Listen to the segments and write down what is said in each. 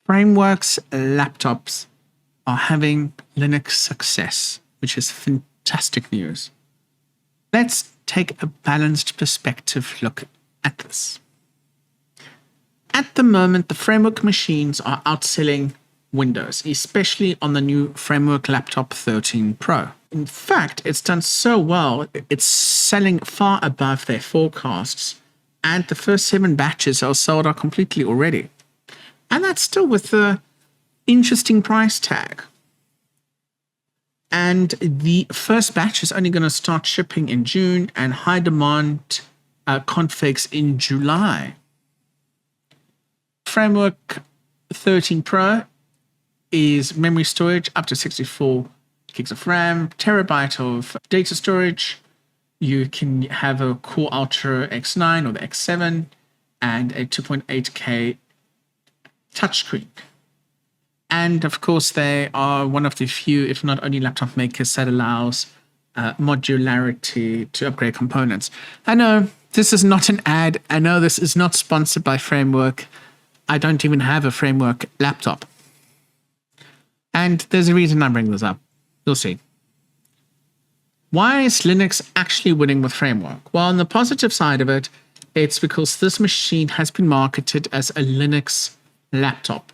Frameworks laptops are having Linux success, which is fantastic news. Let's take a balanced perspective look at this. At the moment, the framework machines are outselling Windows, especially on the new Framework Laptop 13 Pro. In fact, it's done so well, it's selling far above their forecasts, and the first 7 batches are sold out completely already. And that's still with the interesting price tag. And the first batch is only going to start shipping in June, and high demand configs in July. Framework 13 Pro is memory storage up to 64 gigs of RAM, terabyte of data storage. You can have a Core Ultra X9 or the X7 and a 2.8K touchscreen. And of course, they are one of the few, if not only, laptop makers that allows modularity to upgrade components. I know this is not an ad. I know this is not sponsored by Framework. I don't even have a Framework laptop. And there's a reason I bring this up. You'll see. Why is Linux actually winning with Framework? Well, on the positive side of it, it's because this machine has been marketed as a Linux laptop,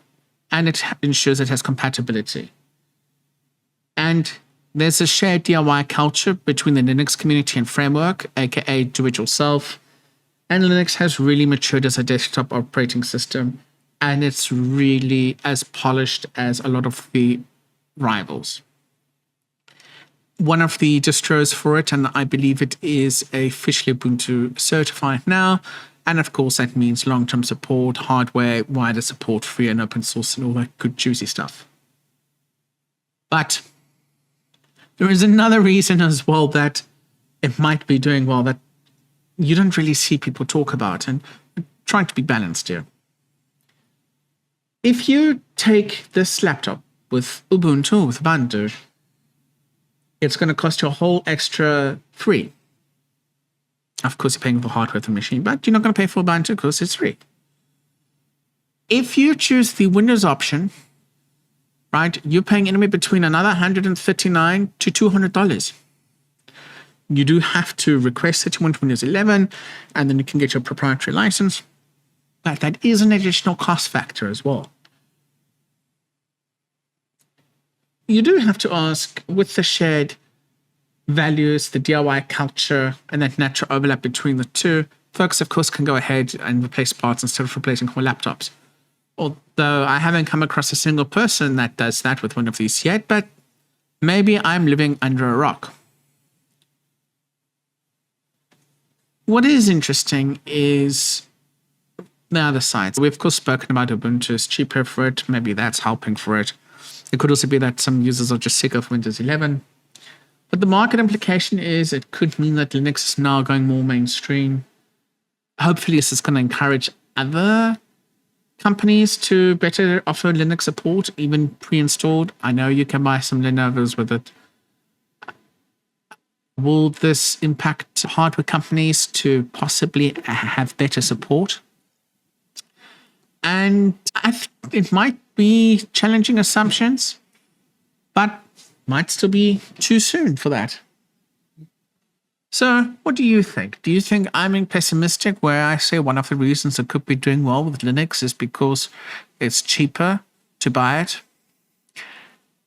and it ensures it has compatibility. And there's a shared DIY culture between the Linux community and Framework, aka do-it-yourself. And Linux has really matured as a desktop operating system, and it's really as polished as a lot of the rivals. One of the distros for it, and I believe it is officially Ubuntu certified now. And of course, that means long-term support, hardware, wider support, free and open source, and all that good juicy stuff. But there is another reason as well that it might be doing well that you don't really see people talk about, and I'm trying to be balanced here. If you take this laptop with Ubuntu, it's going to cost you a whole extra $3. Of course, you're paying for hardware for the machine, but you're not going to pay for Ubuntu because it's free. If you choose the Windows option, right, you're paying anywhere between another $139 to $200. You do have to request that you want Windows 11, and then you can get your proprietary license. But that is an additional cost factor as well. You do have to ask, with the shared values, the DIY culture, and that natural overlap between the two, folks, of course, can go ahead and replace parts instead of replacing whole laptops. Although I haven't come across a single person that does that with one of these yet, but maybe I'm living under a rock. What is interesting is the other side. We've, of course, spoken about Ubuntu is cheaper for it. Maybe that's helping for it. It could also be that some users are just sick of Windows 11. But the market implication is it could mean that Linux is now going more mainstream. Hopefully, this is going to encourage other companies to better offer Linux support, even pre-installed. I know you can buy some Lenovo's with it. Will this impact hardware companies to possibly have better support? And it might be challenging assumptions, but might still be too soon for that. So what do you think? Do you think I'm being pessimistic where I say one of the reasons it could be doing well with Linux is because it's cheaper to buy it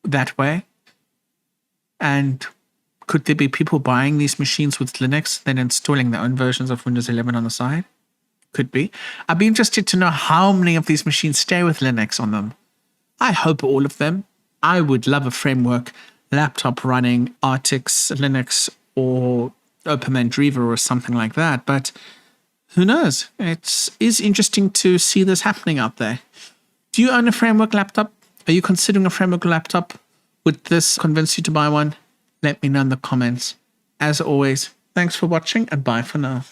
that way? And could there be people buying these machines with Linux, then installing their own versions of Windows 11 on the side? Could be. I'd be interested to know how many of these machines stay with Linux on them. I hope all of them. I would love a Framework laptop running Artix Linux or OpenMan Driver or something like that, but who knows? It is interesting to see this happening out there. Do you own a Framework laptop? Are you considering a Framework laptop? Would this convince you to buy one? Let me know in the comments. As always, thanks for watching and bye for now.